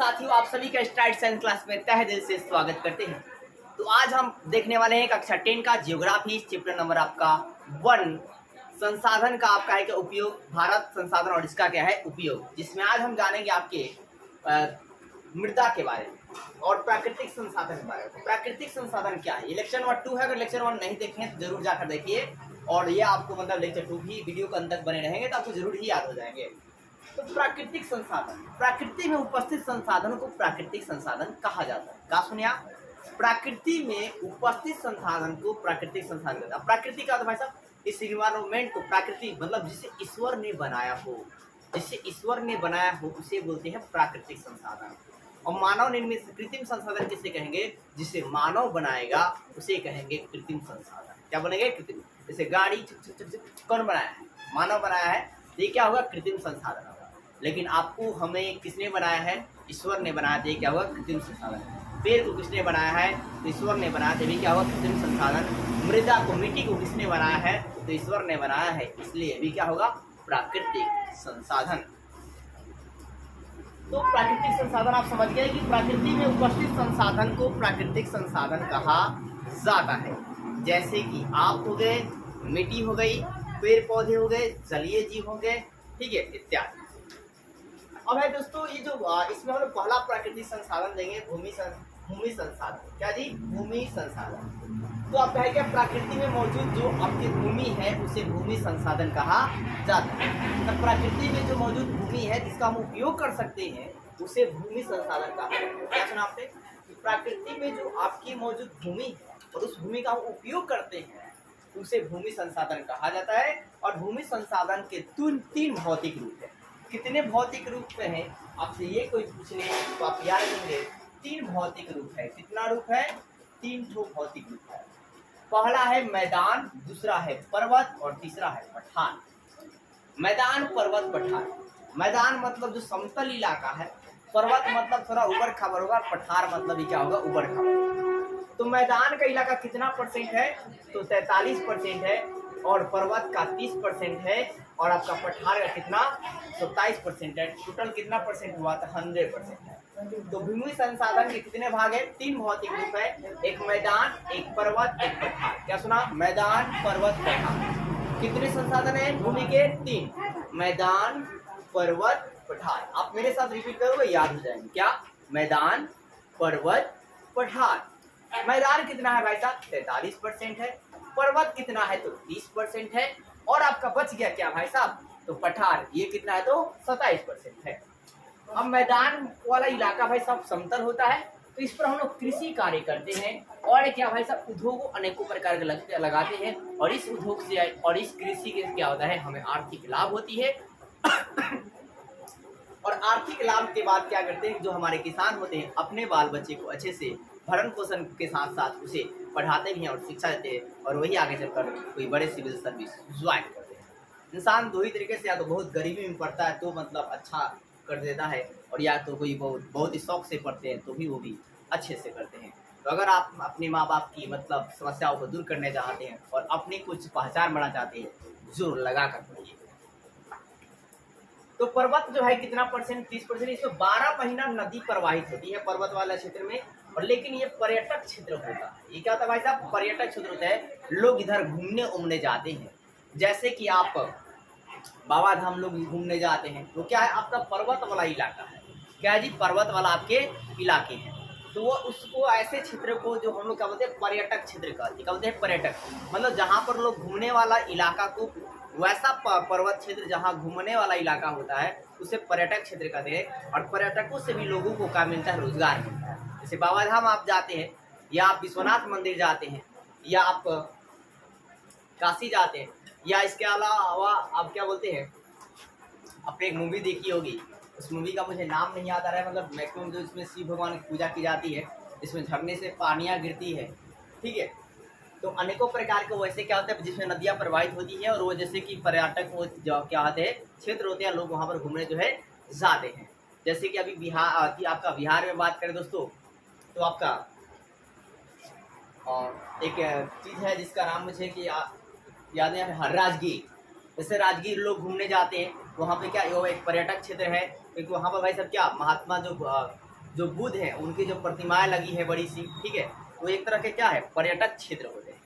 साथियों, आप सभी का स्टार्ट साइंस क्लास में तहे दिल से स्वागत करते हैं। तो आज हम देखने वाले हैं कक्षा 10 का जियोग्राफी चैप्टर नंबर आपका 1 संसाधन का आपका है क्या उपयोग, भारत संसाधन और इसका क्या है उपयोग, जिसमें आज हम जानेंगे आपके मृदा के बारे में और प्राकृतिक संसाधन के बारे में। प्राकृतिक संसाधन क्या है, ये लेक्चर नंबर 2 है। अगर लेक्चर 1 नहीं देखें तो जरूर जाकर देखिए, और ये आपको मतलब लेक्चर 2 भी वीडियो के अंत तक बने रहेंगे तो आपको जरूर ही याद हो जाएंगे। तो प्राकृतिक संसाधन, प्रकृति में उपस्थित संसाधनों को प्राकृतिक संसाधन कहा जाता है। कहा सुनिया, प्रकृति में उपस्थित संसाधन को प्राकृतिक संसाधन कहता है। प्रकृति का भाई साहब इस इन्वायरमेंट को, प्रकृति मतलब जिसे ईश्वर ने बनाया हो, जिसे ईश्वर ने बनाया हो उसे बोलते हैं प्राकृतिक संसाधन। और मानव निर्मित कृत्रिम संसाधन किसे कहेंगे, जिसे मानव बनाएगा उसे कहेंगे कृत्रिम संसाधन। क्या बनेंगे? कृत्रिम। जैसे गाड़ी कौन बनाया है? मानव बनाया है, ये क्या होगा? कृत्रिम संसाधन होगा। लेकिन आपको हमें किसने बनाया है? ईश्वर ने बनाया, तो ये क्या होगा? कृत्रिम संसाधन। पेड़ को किसने बनाया है? तो ईश्वर ने बनाया, तो भी क्या होगा? कृत्रिम संसाधन। मृदा को, मिट्टी को किसने बनाया है? तो ईश्वर ने बनाया है, इसलिए भी क्या होगा? प्राकृतिक संसाधन। तो प्राकृतिक संसाधन आप समझ गए कि प्रकृति में उपस्थित संसाधन को प्राकृतिक संसाधन कहा जाता है। जैसे कि आप हो गए, मिट्टी हो गई, पेड़ पौधे हो गए, जलीय जीव हो गए, ठीक है, इत्यादि। अब है दोस्तों, ये जो इसमें हम लोग पहला प्राकृतिक संसाधन देंगे भूमि संसाधन। क्या जी? भूमि संसाधन। तो आप है क्या, प्रकृति में मौजूद जो आपकी भूमि है उसे भूमि संसाधन कहा जाता है। तो प्रकृति में जो मौजूद भूमि है जिसका हम उपयोग कर सकते हैं उसे भूमि संसाधन कहा जाता है। क्या सुना आपने? प्रकृति में जो आपकी मौजूद भूमि है और उस भूमि का हम उपयोग करते हैं उसे भूमि संसाधन कहा जाता है। और भूमि संसाधन के तीन भौतिक रूप है। कितने भौतिक रूप हैं? आपसे ये कोई पूछने तो आप याद रखेंगे, 3 भौतिक रूप है। कितना रूप है? 3 भौतिक रूप है। पहला है मैदान, दूसरा है पर्वत और तीसरा है पठार। मैदान, पर्वत, पठार। मैदान मतलब जो समतल इलाका है, पर्वत मतलब थोड़ा उबड़ खाबड़ होगा, पठार मतलब क्या होगा? उबड़ खाबड़। तो मैदान का इलाका कितना परसेंट है? तो 43% है, और पर्वत का 30% है, और आपका पठार का कितना? 27% है। टोटल कितना परसेंट हुआ था? 100% है। तो भूमि संसाधन के कितने भाग है? 3 भौतिक रूप है, एक मैदान, एक पर्वत, एक पठार। क्या सुना? मैदान, पर्वत, पठार। कितने संसाधन है भूमि के? 3। मैदान, पर्वत, पठार। आप मेरे साथ रिपीट करोगे, याद हो जाएंगे। क्या? मैदान, पर्वत, पठार। मैदान कितना है भाई साहब? 43% है। पर्वत कितना है? तो 30% है। और आपका बच गया क्या भाई साहब? तो पठार, ये कितना है? तो 27% है। अब मैदान वाला इलाका भाई साहब समतल होता है, तो इस पर हम लोग कृषि कार्य करते हैं। और क्या भाई साहब, उद्योग अनेकों प्रकार के लगाते हैं, और इस उद्योग से और इस कृषि के क्या होता है? हमें आर्थिक लाभ होती है। और आर्थिक लाभ के बाद क्या करते हैं? जो हमारे किसान होते हैं अपने बाल बच्चे को अच्छे से भरण पोषण के साथ साथ उसे पढ़ाते भी हैं और शिक्षा देते हैं, और वही आगे चलकर कोई बड़े सिविल सर्विस ज्वाइन करते हैं। इंसान 2 ही तरीके से, या तो बहुत गरीबी में पढ़ता है तो मतलब अच्छा कर देता है, और या तो कोई बहुत ही शौक से पढ़ते हैं तो भी वो भी अच्छे से करते हैं। तो अगर आप अपने माँ बाप की मतलब समस्याओं को दूर करने चाहते हैं और अपनी कुछ पहचान बनाना चाहते हैं, जोर लगा कर पढ़िए। तो पर्वत जो है कितना परसेंट? 30%। इसमें 12 महीना नदी प्रवाहित होती है पर्वत वाला क्षेत्र में, और लेकिन ये पर्यटक क्षेत्र होता है। ये क्या होता है भाई साहब? पर्यटक क्षेत्र होता है। लोग इधर घूमने उमने जाते हैं। जैसे कि आप बाबा धाम लोग घूमने जाते हैं, तो क्या है? आपका पर्वत वाला इलाका है। क्या है जी? पर्वत वाला आपके इलाके हैं। तो वो उसको ऐसे क्षेत्र को जो हम लोग क्या बोलते हैं? पर्यटक क्षेत्र का। क्या बोलते हैं? पर्यटक मतलब जहाँ पर लोग घूमने वाला इलाका को, वैसा पर्वत क्षेत्र जहाँ घूमने वाला इलाका होता है उसे पर्यटक क्षेत्र कहते हैं। और पर्यटकों से भी लोगों को क्या मिलता है? रोजगार मिलता है। जैसे बाबा धाम आप जाते हैं, या आप विश्वनाथ मंदिर जाते हैं, या आप काशी जाते हैं, या इसके अलावा आप क्या बोलते हैं? आपने एक मूवी देखी होगी, उस मूवी का मुझे नाम नहीं याद आ रहा है, मतलब मैक्सिमम जो इसमें शिव भगवान की पूजा की जाती है, इसमें झरने से पानियाँ गिरती है, ठीक है। तो अनेकों प्रकार के वैसे क्या होता है जिसमें नदियाँ प्रवाहित होती हैं, और वो जैसे कि पर्यटक वो जो क्या होते हैं क्षेत्र होते हैं, लोग वहाँ पर घूमने जो है जाते हैं। जैसे कि अभी आपका बिहार में बात करें दोस्तों, तो आपका एक चीज़ है जिसका नाम मुझे कि याद है, राजगीर। जैसे राजगीर लोग घूमने जाते हैं, वहाँ पे क्या वो एक पर्यटक क्षेत्र है, क्योंकि वहाँ पर भाई सब क्या महात्मा जो जो बुद्ध हैं उनकी जो प्रतिमाएं लगी है बड़ी सी, ठीक है, तो एक तरह के क्या है, पर्यटक क्षेत्र होते हैं।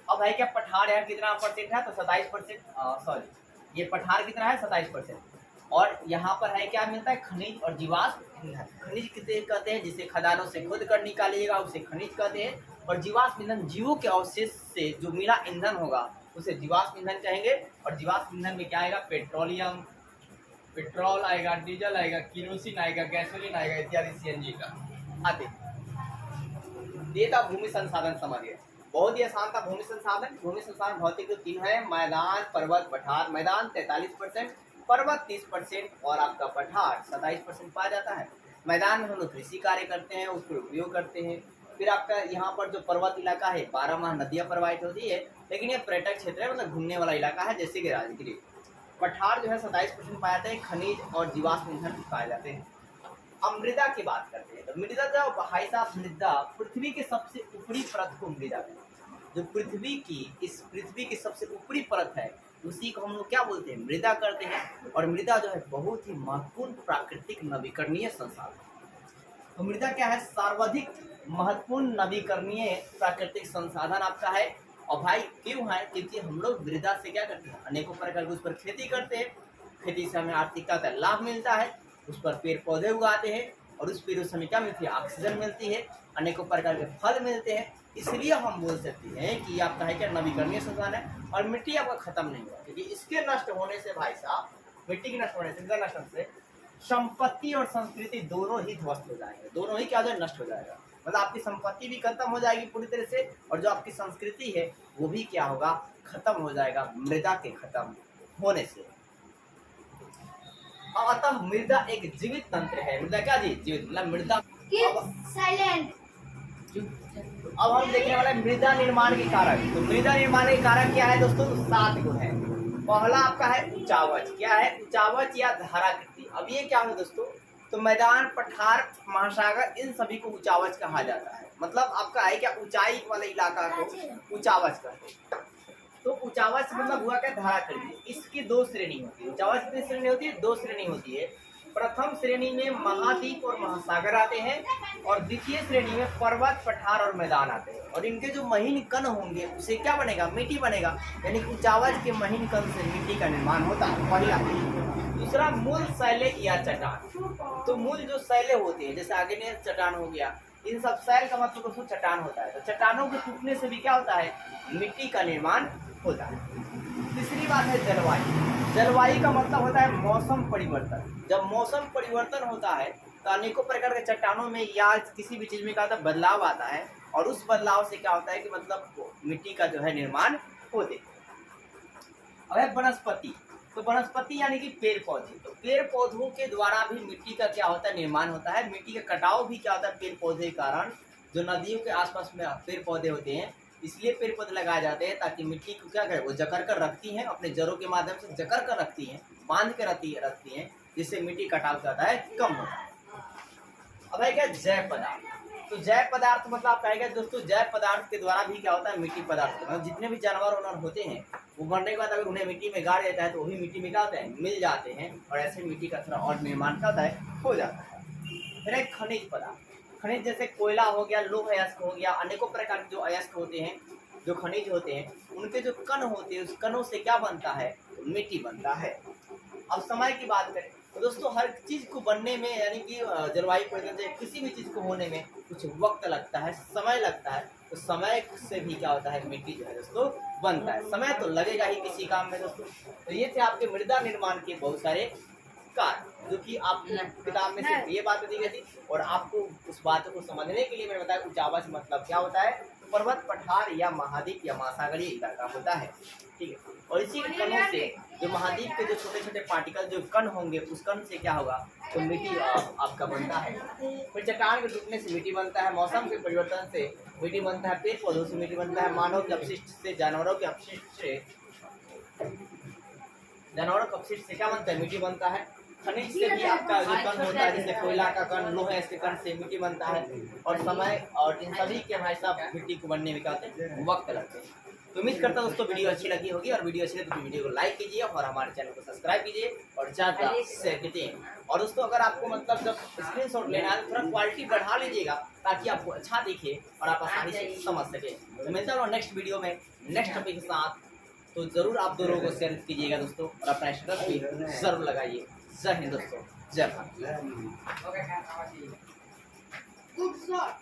अब भाई क्या पठार यार कितना परसेंट है, तो 27%, सॉरी ये पठार कितना है 27%। और यहाँ पर है क्या मिलता है, खनिज और जीवाश्म ईंधन। खनिज किसे कहते हैं, जिसे खदानों से खोद कर निकालिएगा उसे खनिज कहते हैं। और जीवाश्म ईंधन जीवों के अवशेष से जो मिला ईंधन होगा उसे जीवाश्म ईंधन कहेंगे। और जीवाश्म ईंधन में क्या आएगा, पेट्रोलियम, पेट्रोल आएगा, डीजल आएगा, केरोसिन आएगा, गैसोलीन आएगा इत्यादि सीएनजी का आते। ये था भूमि संसाधन समझ गए, बहुत ही आसान था। भूमि संसाधन, भूमि संसाधन भौतिक जो 3 है, मैदान, पर्वत, पठार। मैदान 43%, पर्वत 30% और आपका पठार 27% पाया जाता है। मैदान में हम लोग कृषि कार्य करते हैं, उसको उपयोग करते हैं। फिर आपका यहाँ पर जो पर्वत इलाका है 12 माह नदियाँ प्रवाहित होती है, लेकिन ये पर्यटक क्षेत्र है, मतलब घूमने वाला इलाका है, जैसे कि राजगिरी। पठार जो है 27% पाए जाते हैं, खनिज और जीवाश्म ईंधन पाए जाते हैं। अब मृदा की बात करते हैं, तो मृदा जो भाई साहब, मृदा पृथ्वी के सबसे ऊपरी परत को मृदा कहते हैं। जो पृथ्वी की सबसे ऊपरी परत है उसी को हम लोग क्या बोलते हैं, मृदा करते हैं। और मृदा जो है बहुत ही महत्वपूर्ण प्राकृतिक नवीकरणीय संसाधन। तो मृदा क्या है, सर्वाधिक महत्वपूर्ण नवीकरणीय प्राकृतिक संसाधन आपका है। और भाई क्यों है, क्योंकि हम लोग मृदा से क्या करते हैं, अनेकों प्रकार की उस पर खेती करते हैं। खेती से हमें आर्थिकता का लाभ मिलता है, उस पर पेड़ पौधे उगाते हैं और उस पेड़ों से हमें क्या मिलती है, ऑक्सीजन मिलती है, अनेकों प्रकार के फल मिलते हैं। इसलिए हम बोल सकते हैं कि आपका है क्या, नवीकरणीय संसाधन है। और मिट्टी आपका खत्म नहीं हुआ, क्योंकि इसके नष्ट होने से भाई साहब, मिट्टी के नष्ट होने से, नष्ट होने से संपत्ति और संस्कृति दोनों ही ध्वस्त हो जाएंगे, दोनों ही क्या हो जाए, नष्ट हो जाएगा। मतलब आपकी संपत्ति भी खत्म हो जाएगी पूरी तरह से, और जो आपकी संस्कृति है वो भी क्या होगा, खत्म हो जाएगा मृदा के खत्म होने से। अतः मृदा एक जीवित तंत्र है। मृदा क्या जी, जीवित, मतलब मृदा। साइलेंट। अब हम देखने वाले मृदा निर्माण के कारक। तो मृदा निर्माण के कारक क्या है दोस्तों, तो 7 गुण है। पहला आपका है उचावच। क्या है, उचावच या धाराकृति। अब ये क्या है दोस्तों, तो मैदान, पठार, महासागर, इन सभी को उचावच कहा जाता है। मतलब आपका है क्या, ऊंचाई वाले इलाका को उचावच कहते हैं। तो उचावच मतलब हुआ क्या, धाराकृति। इसकी 2 श्रेणी होती है। उचावच कितनी श्रेणी होती है, 2 श्रेणी होती है। प्रथम श्रेणी में महाद्वीप और महासागर आते हैं, और द्वितीय श्रेणी में पर्वत, पठार और मैदान आते हैं। और इनके जो महीन कण होंगे उससे क्या बनेगा, मिट्टी बनेगा। यानी उचावच के महीन कण से मिट्टी का निर्माण होता है, पहला। दूसरा, मूल शैले या चट्टान। तो मूल जो शैले होते हैं, जैसे आगे में चट्टान हो गया, इन सब शैल का मतलब दोस्तों चट्टान होता है। तो चट्टानों के टूटने से भी क्या होता है, मिट्टी का निर्माण होता है। तीसरी बात है जलवायु। जलवायु का मतलब होता है मौसम परिवर्तन। जब मौसम परिवर्तन होता है तो अनेकों प्रकार के चट्टानों में या किसी भी चीज में क्या होता है, बदलाव आता है। और उस बदलाव से क्या होता है कि मतलब मिट्टी का जो है निर्माण होते। अब है वनस्पति। तो वनस्पति यानी कि पेड़ पौधे। तो पेड़ पौधों के द्वारा भी मिट्टी का क्या होता है, निर्माण होता है। मिट्टी का कटाव भी क्या होता है, पेड़ पौधे के कारण। जो नदियों के आसपास में पेड़ पौधे होते हैं, इसलिए पेड़ पौधे लगाए जाते हैं ताकि मिट्टी को क्या करे, वो जकड़ कर रखती हैं, अपने जड़ों के माध्यम से जकड़ कर रखती हैं, बांध के रखती हैं, जिससे मिट्टी कटाव जाता है, कम होता है। अब है क्या, जैव पदार्थ। तो जैव पदार्थ मतलब आप कहेंगे दोस्तों, जैव पदार्थ के द्वारा भी क्या होता है, मिट्टी पदार्थ। मतलब जितने भी जानवर उनवर होते हैं, वो मरने के बाद अगर उन्हें मिट्टी में गाड़ देता है तो वही मिट्टी में क्या होता है, मिल जाते हैं, और ऐसे मिट्टी का थोड़ा और निर्माण क्या होता है, हो जाता है। फिर एक खनिज पदार्थ। खनिज जैसे कोयला हो गया, लौह अयस्क हो गया, अनेकों प्रकार के जो अयस्क होते हैं, जो खनिज होते हैं, उनके जो कण होते हैं, उस कणों से क्या बनता है, मिट्टी बनता है। अब समय की बात करें तो दोस्तों, हर चीज को बनने में, यानी कि जलवायु परिवर्तन से किसी भी चीज को होने में कुछ वक्त लगता है, समय लगता है। तो समय से भी क्या होता है, मिट्टी जो है दोस्तों बनता है। समय तो लगेगा ही किसी काम में दोस्तों। तो ये थे आपके मृदा निर्माण के बहुत सारे कार्य, जो कि आप किताब में सिर्फ ये बातें दी गई थी। और आपको उस बातों को समझने के लिए मैंने बताया उचावच मतलब क्या होता है, पर्वत, पठार या महाद्वीप या महासागरीय इलाका होता है, ठीक है। और इसी कणों से, जो महाद्वीप के जो छोटे छोटे पार्टिकल जो कण होंगे, उस कण से क्या होगा, तो मिट्टी आपका बनता है। फिर चट्टान के टूटने से मिट्टी बनता है, मौसम के परिवर्तन से मिट्टी बनता है, पेड़ पौधों से मिट्टी बनता है, मानव के अपशिष्ट से, जानवरों के अपशिष्ट से, जानवरों के अपशिष्ट से क्या बनता है, मिट्टी बनता है। खनिज से भी आपका जो कण होता है, जैसे कोयला का कण, लोह के कण से मिट्टी बनता है। और समय और इन सभी के भाई साहब मिट्टी को बनने में क्या होते हैं, वक्त लगते हैं। तो उम्मीद करता हूँ दोस्तों वीडियो अच्छी लगी होगी, और वीडियो अच्छी लगी तो वीडियो को लाइक कीजिए और हमारे चैनल को सब्सक्राइब कीजिए और ज़्यादा शेयर कीजिए। और दोस्तों अगर आपको मतलब जब स्क्रीनशॉट लेना है तो थोड़ा क्वालिटी बढ़ा लीजिएगा ताकि आपको अच्छा दिखे और आप आसानी से समझ सके। तो मिलता हूँ नेक्स्ट वीडियो में नेक्स्ट टॉपिक के साथ। तो ज़रूर आप दोनों को शेयर कीजिएगा दोस्तों, और अपना स्टेटस भी जरूर लगाइए। जय हिंद दोस्तों, जय भारत। Good shot.